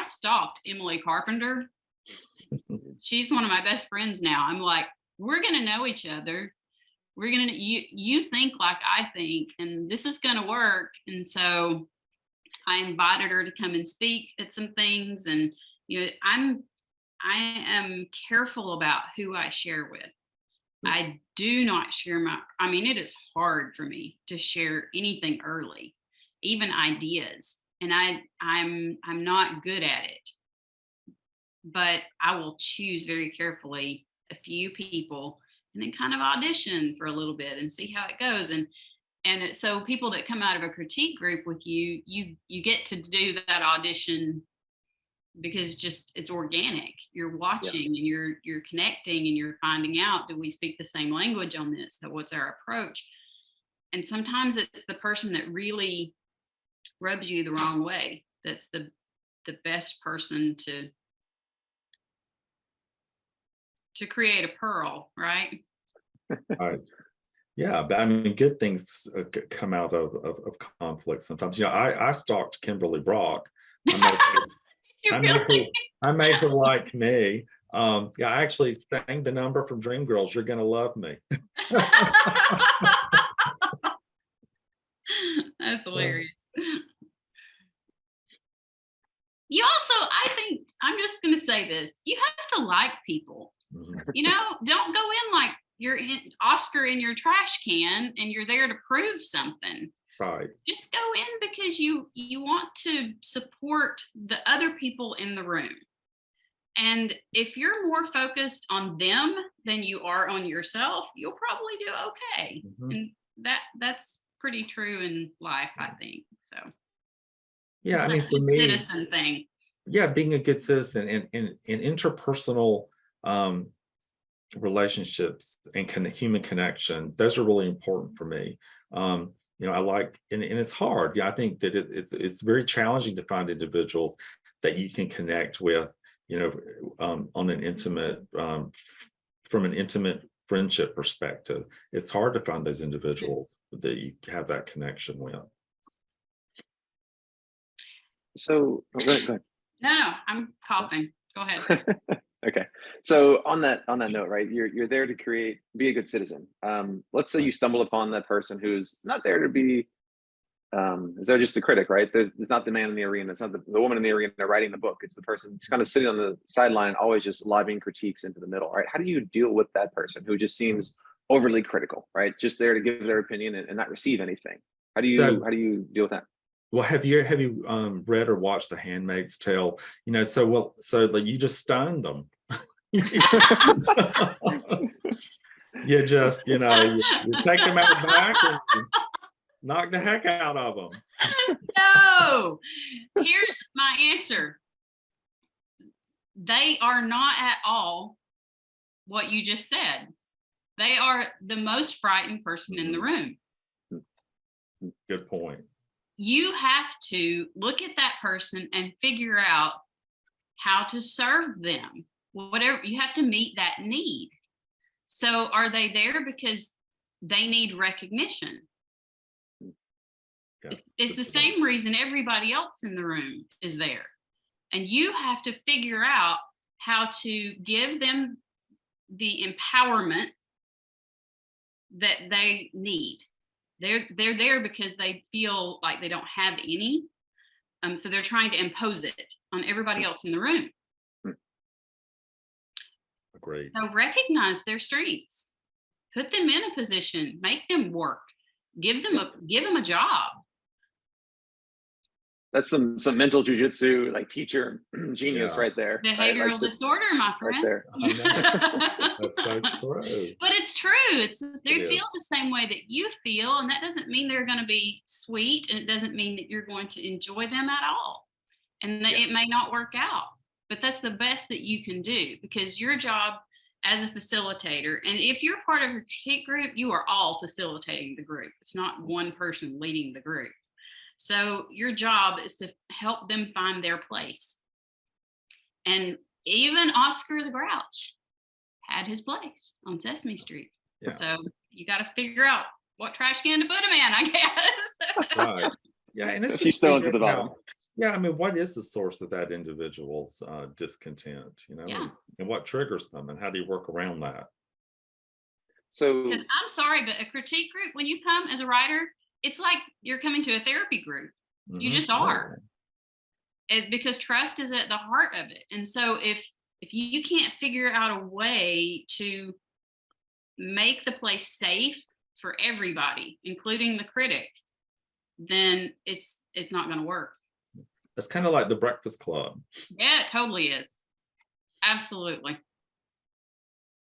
stalked Emily Carpenter. She's one of my best friends now. I'm like, we're gonna know each other. We're gonna you think like I think, and this is gonna work. And so I invited her to come and speak at some things. And you know, I am careful about who I share with. I do not share I mean, it is hard for me to share anything early, even ideas. And I'm not good at it. But I will choose very carefully a few people and then kind of audition for a little bit and see how it goes. And so people that come out of a critique group with you get to do that audition because just it's organic. You're watching and you're connecting and you're finding out, do we speak the same language on this? So what's our approach? And sometimes it's the person that really rubs you the wrong way that's the best person to create a pearl, right? Right. Yeah, but I mean, good things come out of conflict sometimes. You know, I stalked Kimberly Brock. I made her like me. Yeah, I actually sang the number from Dreamgirls, "You're Gonna Love Me." That's hilarious. You also, I think, I'm just going to say this, you have to like people. You know, don't go in like you're Oscar in your trash can and you're there to prove something. Right. Just go in because you want to support the other people in the room. And if you're more focused on them than you are on yourself, you'll probably do okay. And that's pretty true in life, I think. So yeah, I mean, for me, citizen thing. Yeah, being a good citizen and interpersonal relationships and human connection, those are really important for me. You know, I like, and it's hard. Yeah, I think that it's very challenging to find individuals that you can connect with, you know, on an intimate, from an intimate friendship perspective. It's hard to find those individuals that you have that connection with. So, go ahead. No, I'm coughing. Go ahead. Okay. So on that note, right, you're there to be a good citizen. Let's say you stumble upon that person who's not there to be, is there just the critic, right? There's not the man in the arena. It's not the woman in the arena writing the book. It's the person just kind of sitting on the sideline, always just lobbing critiques into the middle, right? How do you deal with that person who just seems overly critical, right? Just there to give their opinion and not receive anything. How do you deal with that? Well, have you read or watched The Handmaid's Tale? You know, so like you just stone them. You just, you know, you take them out back and knock the heck out of them. No, here's my answer. They are not at all what you just said. They are the most frightened person in the room. Good point. You have to look at that person and figure out how to serve them. Whatever, you have to meet that need. So are they there because they need recognition? Yeah, it's the same reason everybody else in the room is there. And you have to figure out how to give them the empowerment that they need. They're there because they feel like they don't have any. So they're trying to impose it on everybody else in the room. Great. So recognize their strengths, put them in a position, make them work, give them a job. That's some mental jujitsu, like teacher genius right there. Behavioral like disorder, my friend. Right there. That's so true. But it's true. They feel the same way that you feel, and that doesn't mean they're going to be sweet, and it doesn't mean that you're going to enjoy them at all, and that it may not work out. But that's the best that you can do, because your job as a facilitator, and if you're part of a critique group, you are all facilitating the group. It's not one person leading the group. So your job is to help them find their place. And even Oscar the Grouch had his place on Sesame Street. Yeah. So you got to figure out what trash can to put him in, I guess. Right. Yeah, and it's a few stones at the bottom. Yeah, I mean, what is the source of that individual's discontent, you know, and what triggers them, and how do you work around that? So I'm sorry, but a critique group, when you come as a writer, it's like you're coming to a therapy group. You just are. Because trust is at the heart of it. And so if you can't figure out a way to make the place safe for everybody, including the critic, then it's not going to work. It's kind of like the Breakfast Club. Yeah, it totally is. Absolutely.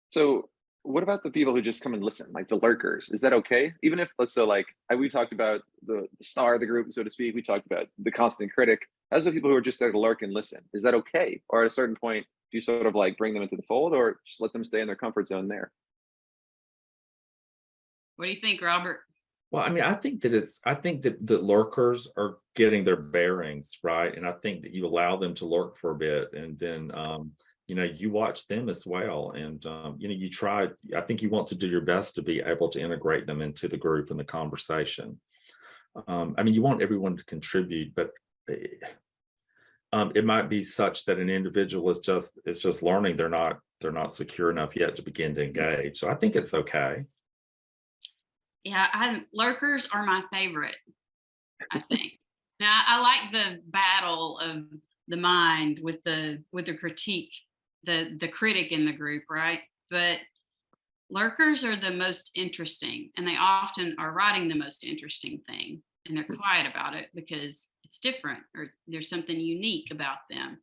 So what about the people who just come and listen, like the lurkers? Is that okay? Even if, let's say, like we talked about the star of the group, so to speak, we talked about the constant critic. as the people who are just there to lurk and listen? Is that okay? Or at a certain point, do you sort of like bring them into the fold, or just let them stay in their comfort zone there? What do you think, Robert? Well, I mean, I think that the lurkers are getting their bearings, right? And I think that you allow them to lurk for a bit, and then you watch them as well. And you try, I think you want to do your best to be able to integrate them into the group and the conversation. I mean, you want everyone to contribute, but it might be such that an individual is just learning. They're not secure enough yet to begin to engage. So I think it's okay. Yeah, lurkers are my favorite, I think. Now I like the battle of the mind with the critique, the critic in the group, right? But lurkers are the most interesting, and they often are writing the most interesting thing, and they're quiet about it because it's different or there's something unique about them.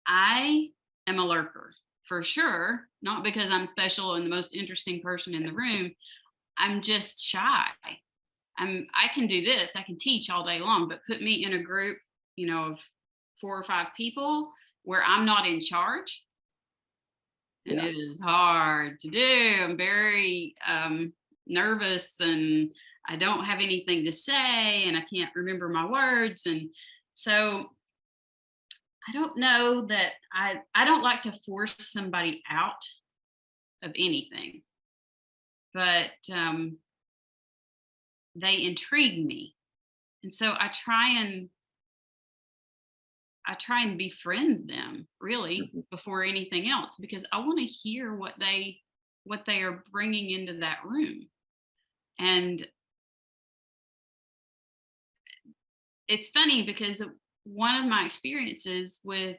I am a lurker for sure, not because I'm special and the most interesting person in the room. I'm just shy. I can do this, I can teach all day long, but put me in a group, of 4 or 5 people where I'm not in charge, and Yeah. it is hard to do. I'm very nervous, and I don't have anything to say, and I can't remember my words. And so I don't know that I don't like to force somebody out of anything, but they intrigue me. And so I try and befriend them really Mhm. before anything else, because I want to hear what they are bringing into that room. And it's funny because one of my experiences with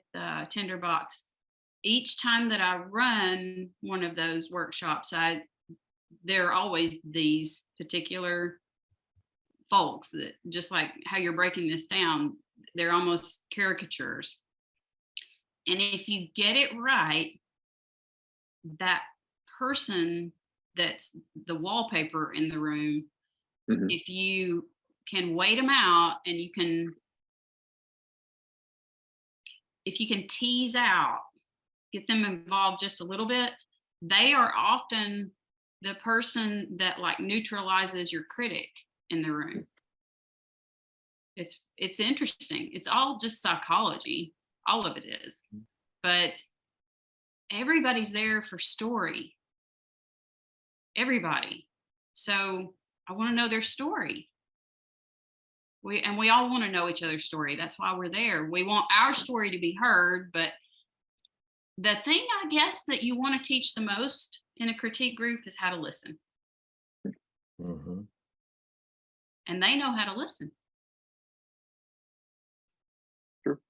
Tinderbox, each time that I run one of those workshops, there are always these particular folks that, just like how you're breaking this down, they're almost caricatures. And if you get it right, that person that's the wallpaper in the room, Mhm. if you can wait them out and if you can tease out, get them involved just a little bit, they are often the person that like neutralizes your critic in the room. It's interesting. It's all just psychology. All of it is. But everybody's there for story. Everybody. So I want to know their story. We all want to know each other's story. That's why we're there. We want our story to be heard, but the thing I guess that you want to teach the most in a critique group is how to listen. Mhm. And they know how to listen. True.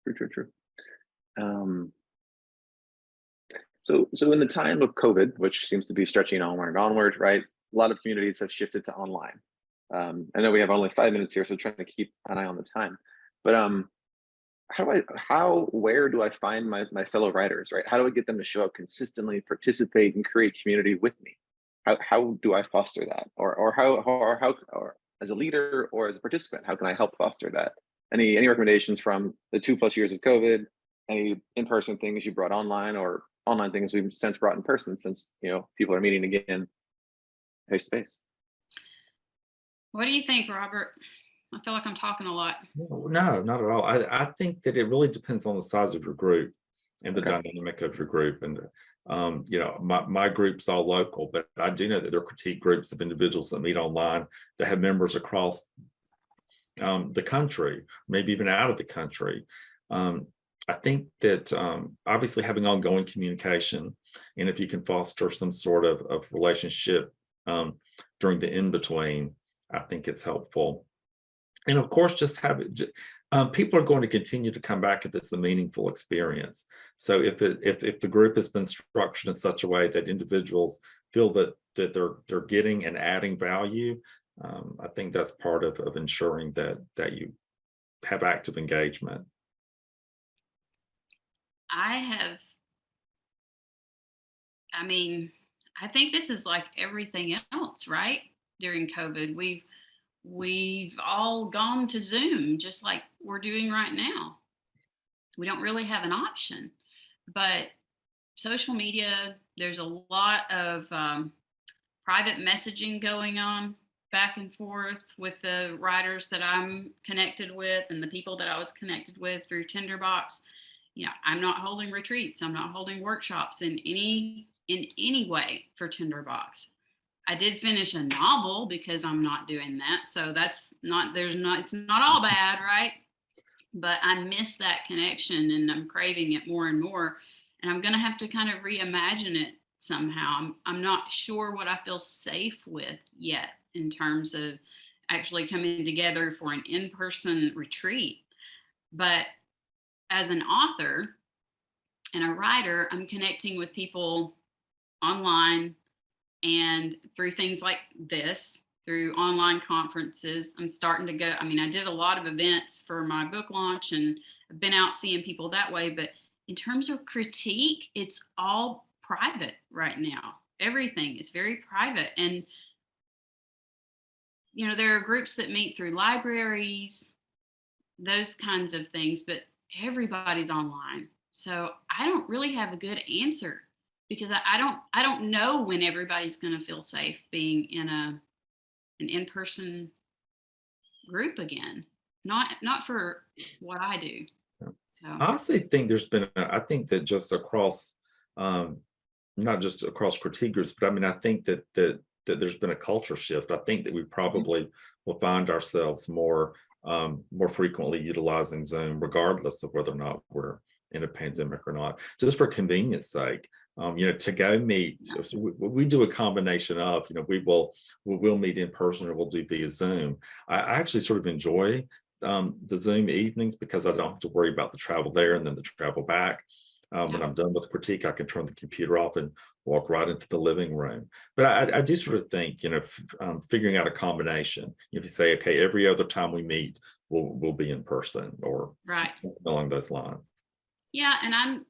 True. True. True. Um, so in the time of COVID, which seems to be stretching onward and onward, right? A lot of communities have shifted to online. I know we have only 5 minutes here, so trying to keep an eye on the time. But where do I find my fellow writers, right? How do I get them to show up consistently, participate, and create community with me? How do I foster that, or as a leader or as a participant, how can I help foster that? Any recommendations from the 2+ years of COVID? Any in-person things you brought online, or online things we've since brought in person, since people are meeting again face to face? What do you think, Robert? I feel like I'm talking a lot. No, not at all. I think that it really depends on the size of your group and the Okay. dynamic of your group. And my group's all local, but I do know that there are critique groups of individuals that meet online that have members across the country, maybe even out of the country. I think that obviously having ongoing communication, and if you can foster some sort of relationship during the in between, I think it's helpful. And of course, just have it. People are going to continue to come back if it's a meaningful experience. So if the group has been structured in such a way that individuals feel that they're getting and adding value, I think that's part of ensuring that you have active engagement. I mean, I think this is like everything else, right? During COVID, we've all gone to Zoom just like we're doing right now. We don't really have an option, but social media, there's a lot of private messaging going on back and forth with the writers that I'm connected with and the people that I was connected with through Tinderbox. You know, I'm not holding retreats. I'm not holding workshops in any way for Tinderbox. I did finish a novel because I'm not doing that. So that's not, it's not all bad, right? But I miss that connection and I'm craving it more and more. And I'm going to have to kind of reimagine it somehow. I'm not sure what I feel safe with yet in terms of actually coming together for an in-person retreat. But as an author and a writer, I'm connecting with people online and through things like this, through online conferences. I'm starting to go, I mean, I did a lot of events for my book launch and I've been out seeing people that way. But in terms of critique, it's all private right now. Everything is very private. And, you know, there are groups that meet through libraries, those kinds of things, but everybody's online. So I don't really have a good answer because I don't know when everybody's going to feel safe being in an in-person group again. Not for what I do. So I honestly think there's been, I think that just across, not just across critique groups, but I mean, I think that there's been a culture shift. I think that we probably will find ourselves more frequently utilizing Zoom, regardless of whether or not we're in a pandemic or not, just for convenience sake. You know, to go meet, so we do a combination of, you know, we'll meet in person or we'll do via Zoom. I actually sort of enjoy the Zoom evenings because I don't have to worry about the travel there and then the travel back. When I'm done with the critique, I can turn the computer off and walk right into the living room. But I do sort of think, you know, figuring out a combination. If you say, okay, every other time we meet, we'll be in person or right. along those lines. Yeah, and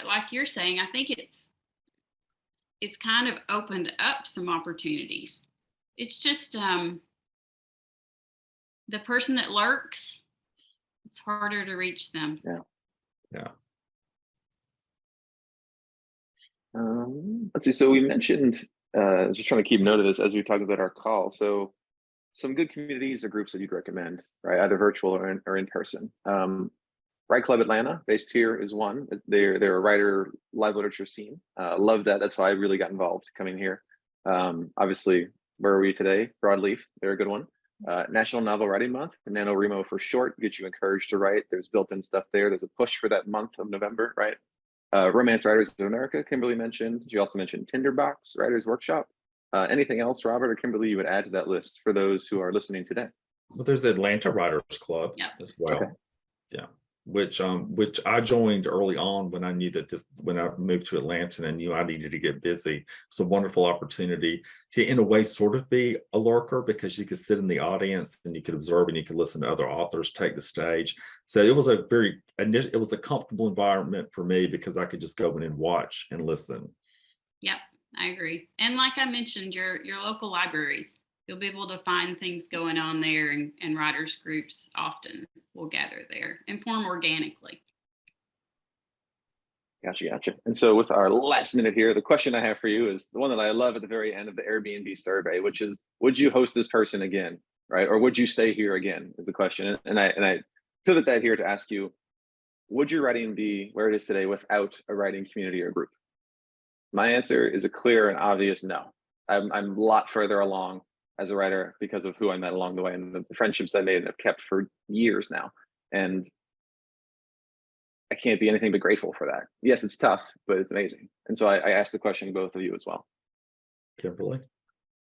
like you're saying, I think it's kind of opened up some opportunities. It's just the person that lurks, it's harder to reach them. Yeah. Let's see. So we mentioned, just trying to keep note of this as we talk about our call. So some good communities or groups that you'd recommend, right? Either virtual or in person. Write Club Atlanta, based here, is one. They're a writer live literature scene. Love that. That's how I really got involved coming here. Obviously, where are we today? Broadleaf, they're a good one. National Novel Writing Month, NaNoWriMo for short, gets you encouraged to write. There's built-in stuff there. There's a push for that month of November, right? Romance Writers of America, Kimberly mentioned. You also mentioned Tinderbox Writers Workshop. Anything else, Robert or Kimberly, you would add to that list for those who are listening today? Well, there's the Atlanta Writers Club as well. Okay. Yeah. Which I joined early on when I knew that when I moved to Atlanta and I knew I needed to get busy. It's a wonderful opportunity to, in a way, sort of be a lurker because you could sit in the audience and you could observe and you could listen to other authors take the stage. So it was a comfortable environment for me because I could just go in and watch and listen. Yep, I agree. And like I mentioned, your local libraries, you'll be able to find things going on there, and writers groups often will gather there and form organically. Gotcha. And so with our last minute here, the question I have for you is the one that I love at the very end of the Airbnb survey, which is, would you host this person again, right? Or would you stay here again is the question. And I pivot that here to ask you, would your writing be where it is today without a writing community or group? My answer is a clear and obvious no. I'm a lot further along as a writer because of who I met along the way and the friendships I made and have kept for years now. And I can't be anything but grateful for that. Yes, it's tough, but it's amazing. And so I asked the question to both of you as well. Kimberly?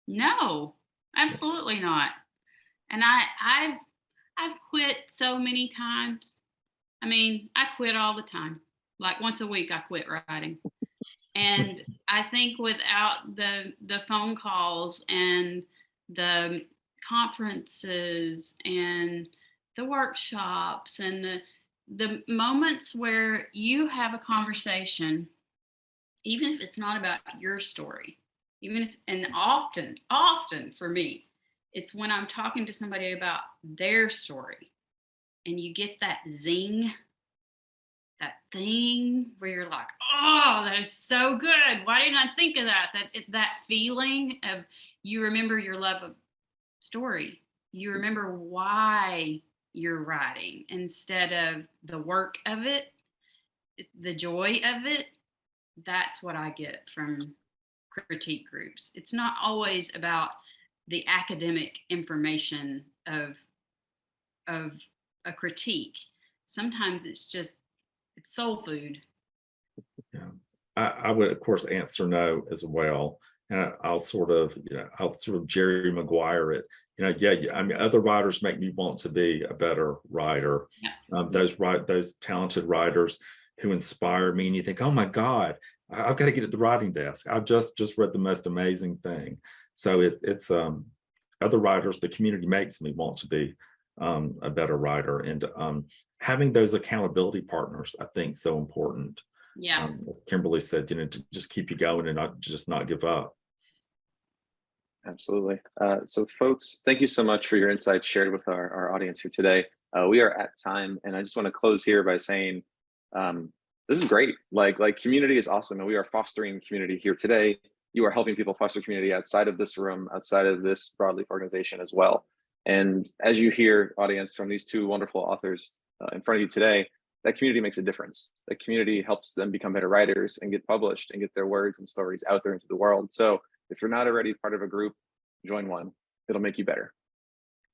No, absolutely not. And I've quit so many times. I mean, I quit all the time. Like once a week, I quit writing. And I think without the phone calls and the conferences and the workshops and the moments where you have a conversation, even if it's not about your story, even if, and often for me, It's when I'm talking to somebody about their story and you get that zing, that thing where you're like, oh, that is so good. Why didn't I think of that? That feeling of, you remember your love of story. You remember why you're writing instead of the work of it, the joy of it. That's what I get from critique groups. It's not always about the academic information of a critique. Sometimes it's soul food. Yeah, I would of course answer no as well, and I'll sort of Jerry Maguire it. Yeah, I mean, other writers make me want to be a better writer. Yeah. Those talented writers who inspire me, and you think, oh my God, I've got to get at the writing desk. I've just read the most amazing thing. So it's other writers, the community makes me want to be a better writer, and having those accountability partners, I think, so important. Yeah. As Kimberly said, to just keep you going and not give up. Absolutely. So folks, thank you so much for your insights shared with our audience here today. We are at time, and I just want to close here by saying, this is great. Like community is awesome, and we are fostering community here today. You are helping people foster community outside of this room, outside of this broadleaf organization as well. And as you hear, audience, from these two wonderful authors in front of you today, that community makes a difference. That community helps them become better writers and get published and get their words and stories out there into the world. So if you're not already part of a group, join one. It'll make you better.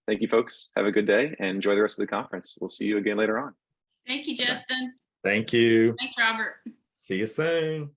Thank you, folks. Have a good day and enjoy the rest of the conference. We'll see you again later on. Thank you, Justin. Thank you. Thanks, Robert. See you soon.